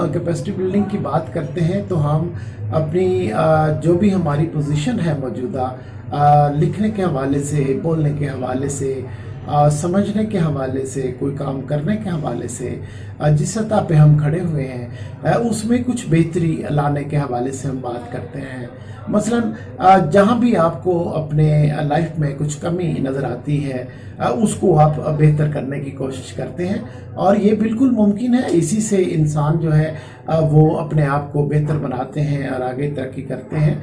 Capacity building की बात करते हैं तो हम अपनी जो भी हमारी पोजीशन है मौजूदा, लिखने के हवाले से, बोलने के हवाले से, समझने के हवाले से, कोई काम करने के हवाले से, जिस सतह पे हम खड़े हुए हैं उसमें कुछ बेहतरी लाने के हवाले से हम बात करते हैं। मसलन जहाँ भी आपको अपने लाइफ में कुछ कमी नज़र आती है उसको आप बेहतर करने की कोशिश करते हैं, और ये बिल्कुल मुमकिन है। इसी से इंसान जो है वो अपने आप को बेहतर बनाते हैं और आगे तरक्की करते हैं।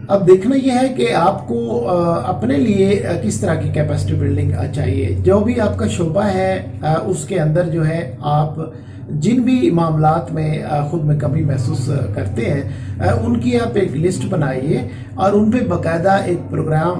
अब देखना यह है कि आपको अपने लिए किस तरह की कैपेसिटी बिल्डिंग चाहिए। जो भी आपका शोबा है उसके अंदर जो है आप जिन भी मामलात में खुद में कमी महसूस करते हैं उनकी आप एक लिस्ट बनाइए और उन पे बाकायदा एक प्रोग्राम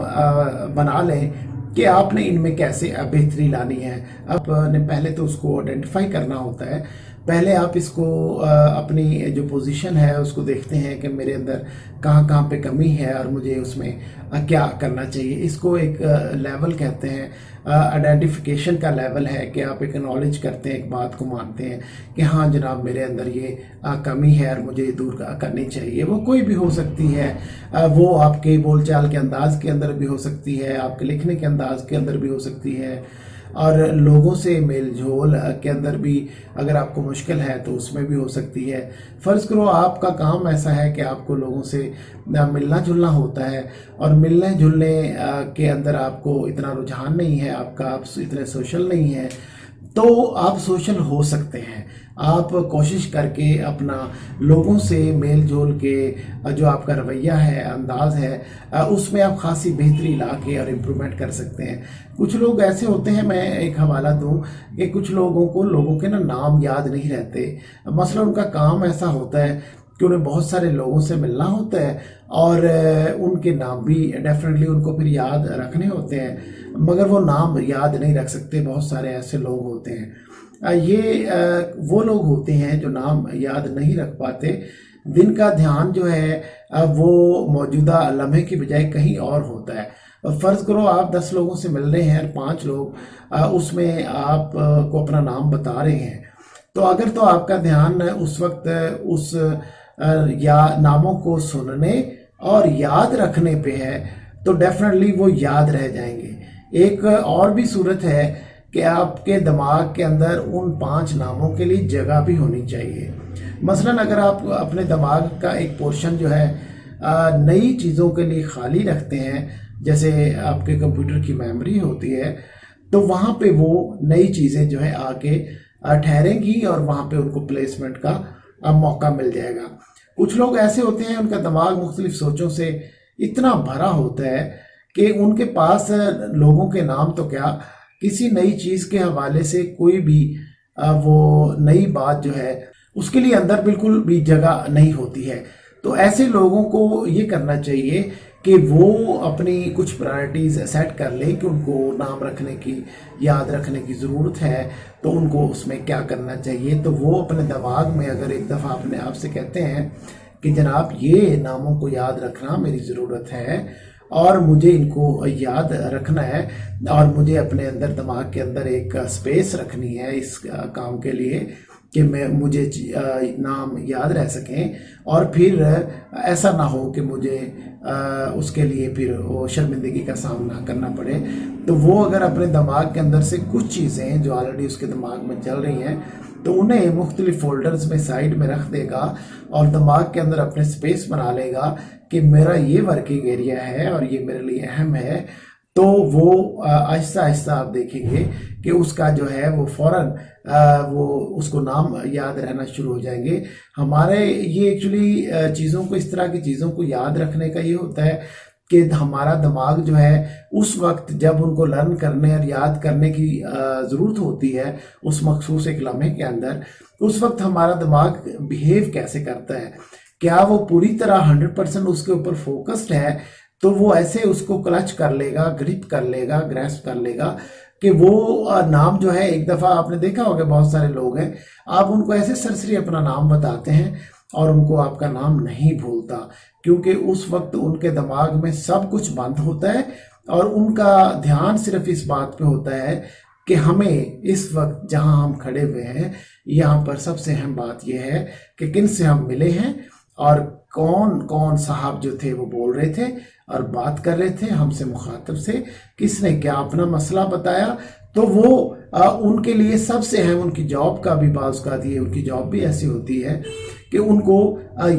बना लें कि आपने इनमें कैसे बेहतरी लानी है। आपने पहले तो उसको आइडेंटिफाई करना होता है। पहले आप इसको अपनी जो पोजीशन है उसको देखते हैं कि मेरे अंदर कहाँ कहाँ पे कमी है और मुझे उसमें क्या करना चाहिए। इसको एक लेवल कहते हैं, आइडेंटिफिकेशन का लेवल है कि आप एक नॉलेज करते हैं, एक बात को मानते हैं कि हाँ जनाब मेरे अंदर ये कमी है और मुझे दूर करनी चाहिए। वो कोई भी हो सकती है, वो आपके बोलचाल के अंदाज के अंदर भी हो सकती है, आपके लिखने के अंदाज के अंदर भी हो सकती है, और लोगों से मेल जोल के अंदर भी अगर आपको मुश्किल है तो उसमें भी हो सकती है। फ़र्ज़ करो आपका काम ऐसा है कि आपको लोगों से मिलना जुलना होता है और मिलने जुलने के अंदर आपको इतना रुझान नहीं है, आप इतने सोशल नहीं है, तो आप सोशल हो सकते हैं। आप कोशिश करके अपना लोगों से मेल जोल के जो आपका रवैया है, अंदाज है, उसमें आप खासी बेहतरी ला के और इम्प्रूवमेंट कर सकते हैं। कुछ लोग ऐसे होते हैं, मैं एक हवाला दूं कि कुछ लोगों के ना नाम याद नहीं रहते। मसला उनका काम ऐसा होता है कि उन्हें बहुत सारे लोगों से मिलना होता है और उनके नाम भी डेफिनेटली उनको फिर याद रखने होते हैं, मगर वो नाम याद नहीं रख सकते। बहुत सारे ऐसे लोग होते हैं, ये वो लोग होते हैं जो नाम याद नहीं रख पाते। दिन का ध्यान जो है वो मौजूदा लम्हे की बजाय कहीं और होता है। फ़र्ज़ करो आप 10 लोगों से मिल रहे हैं और 5 लोग उसमें आप को अपना नाम बता रहे हैं, तो अगर तो आपका ध्यान उस वक्त उस या नामों को सुनने और याद रखने पे है तो डेफिनेटली वो याद रह जाएंगे। एक और भी सूरत है कि आपके दिमाग के अंदर उन 5 नामों के लिए जगह भी होनी चाहिए। मसलन अगर आप अपने दिमाग का एक पोर्शन जो है नई चीज़ों के लिए खाली रखते हैं, जैसे आपके कंप्यूटर की मेमोरी होती है, तो वहाँ पे वो नई चीज़ें जो है आके ठहरेंगी और वहाँ पे उनको प्लेसमेंट का मौका मिल जाएगा। कुछ लोग ऐसे होते हैं उनका दिमाग मुख्तलिफ सोचों से इतना भरा होता है कि उनके पास लोगों के नाम तो क्या, किसी नई चीज़ के हवाले से कोई भी वो नई बात जो है उसके लिए अंदर बिल्कुल भी जगह नहीं होती है। तो ऐसे लोगों को ये करना चाहिए कि वो अपनी कुछ प्रायोरिटीज़ सेट कर लें कि उनको नाम रखने की, याद रखने की ज़रूरत है, तो उनको उसमें क्या करना चाहिए। तो वो अपने दिमाग में अगर एक दफ़ा अपने आप से कहते हैं कि जनाब ये नामों को याद रखना मेरी ज़रूरत है और मुझे इनको याद रखना है और मुझे अपने अंदर दिमाग के अंदर एक स्पेस रखनी है इस काम के लिए कि मुझे नाम याद रह सकें, और फिर ऐसा ना हो कि मुझे उसके लिए फिर वो शर्मिंदगी का सामना करना पड़े। तो वो अगर अपने दिमाग के अंदर से कुछ चीज़ें जो ऑलरेडी उसके दिमाग में चल रही हैं तो उन्हें मुख्तलिफ फोल्डर्स में साइड में रख देगा और दिमाग के अंदर अपने स्पेस बना लेगा कि मेरा ये वर्किंग एरिया है और ये मेरे लिए अहम है, तो वो आहिस्ता आहिस्ता आप देखेंगे कि उसका जो है वो फ़ौरन वो उसको नाम याद रहना शुरू हो जाएंगे। हमारे ये एक्चुअली चीज़ों को, इस तरह की चीज़ों को याद रखने का ये होता है कि हमारा दिमाग जो है उस वक्त जब उनको लर्न करने और याद करने की ज़रूरत होती है उस मखसूस एक लम्हे के अंदर, उस वक्त हमारा दिमाग बिहेव कैसे करता है, क्या वो पूरी तरह 100% उसके ऊपर फोकस्ड है, तो वो ऐसे उसको क्लच कर लेगा, ग्रिप कर लेगा, ग्रैस्प कर लेगा कि वो नाम जो है, एक दफ़ा आपने देखा होगा बहुत सारे लोग हैं, आप उनको ऐसे सरसरी अपना नाम बताते हैं और उनको आपका नाम नहीं भूलता, क्योंकि उस वक्त उनके दिमाग में सब कुछ बंद होता है और उनका ध्यान सिर्फ इस बात पे होता है کہ ہمیں اس وقت جہاں ہم کھڑے ہوئے ہیں یہاں پر سب سے اہم بات یہ ہے کہ کن سے ہم ملے ہیں اور کون کون صاحب جو تھے وہ بول رہے تھے اور بات کر رہے تھے ہم سے، مخاطب سے، کس نے کیا اپنا مسئلہ بتایا. تو وہ ان کے لیے سب سے اہم، ان کی جاب کا بھی بعض اوقات یہ ان کی جاب بھی ایسی ہوتی ہے کہ ان کو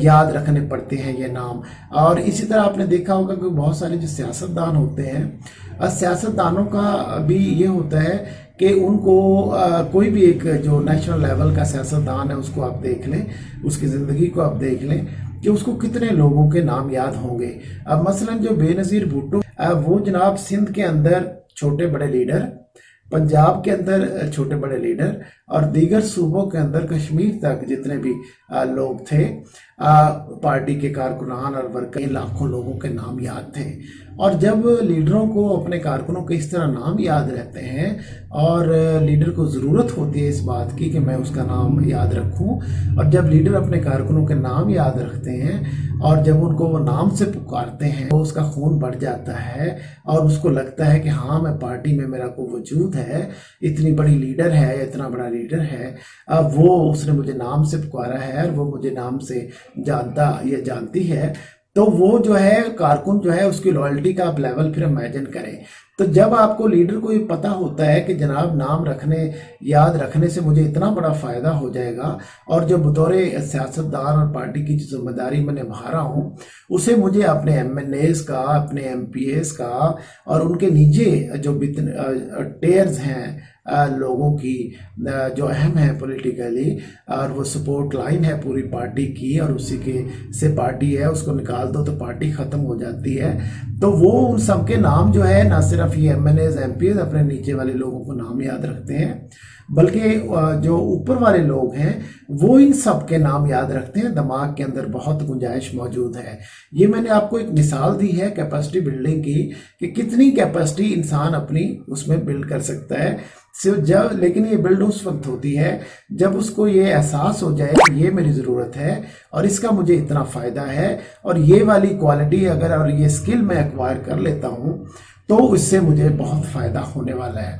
یاد رکھنے پڑتے ہیں یہ نام. اور اسی طرح آپ نے دیکھا ہوگا کہ بہت سارے جو سیاستدان ہوتے ہیں، سیاستدانوں کا بھی یہ ہوتا ہے کہ ان کو کوئی بھی ایک جو نیشنل لیول کا سیاستدان ہے اس کو آپ دیکھ لیں، اس کی زندگی کو آپ دیکھ لیں کہ اس کو کتنے لوگوں کے نام یاد ہوں گے. اب مثلا جو بے نظیر بھٹو، وہ جناب سندھ کے اندر چھوٹے بڑے لیڈر، پنجاب کے اندر چھوٹے بڑے لیڈر، اور دیگر صوبوں کے اندر کشمیر تک جتنے بھی لوگ تھے، پارٹی کے کارکنان اور ورکر، لاکھوں لوگوں کے نام یاد تھے. اور جب لیڈروں کو اپنے کارکنوں کے اس طرح نام یاد رہتے ہیں اور لیڈر کو ضرورت ہوتی ہے اس بات کی کہ میں اس کا نام یاد رکھوں، اور جب لیڈر اپنے کارکنوں کے نام یاد رکھتے ہیں اور جب ان کو وہ نام سے پکارتے ہیں تو اس کا خون بڑھ جاتا ہے اور اس کو لگتا ہے کہ ہاں میں پارٹی میں میرا کوئی وجود ہے، اتنی بڑی لیڈر ہے یا اتنا بڑا لیڈر ہے، وہ اس نے مجھے نام سے پکارا ہے اور وہ مجھے نام سے جانتا یا جانتی ہے. تو وہ جو ہے کارکن جو ہے اس کی لائلٹی کا آپ لیول پھر امیجن کریں. تو جب آپ کو لیڈر کو یہ پتا ہوتا ہے کہ جناب نام یاد رکھنے سے مجھے اتنا بڑا فائدہ ہو جائے گا، اور جو بطور سیاستدان اور پارٹی کی جو ذمہ داری میں نبھا رہا ہوں اسے مجھے اپنے ایم این ایز کا، اپنے ایم پی ایز کا اور ان کے نیچے جو ٹیئرز ہیں لوگوں کی جو اہم ہیں پولیٹیکلی، اور وہ سپورٹ لائن ہے پوری پارٹی کی، اور اسی کے سے پارٹی ہے، اس کو نکال دو تو پارٹی ختم ہو جاتی ہے. تو وہ ان سب کے نام جو ہے نہ صرف یہ MNAs MPAs اپنے نیچے والے لوگوں کو نام یاد رکھتے ہیں، بلکہ جو اوپر والے لوگ ہیں وہ ان سب کے نام یاد رکھتے ہیں. دماغ کے اندر بہت گنجائش موجود ہے. یہ میں نے آپ کو ایک مثال دی ہے کیپیسٹی بلڈنگ کی کہ کتنی کیپیسٹی انسان اپنی اس میں بلڈ کر سکتا ہے. لیکن یہ بلڈ اس وقت ہوتی ہے جب اس کو یہ احساس ہو جائے کہ یہ میری ضرورت ہے اور اس کا مجھے اتنا فائدہ ہے، اور یہ والی کوالٹی اگر اور یہ سکل میں ایکوائر کر لیتا ہوں تو اس سے مجھے بہت فائدہ ہونے والا ہے.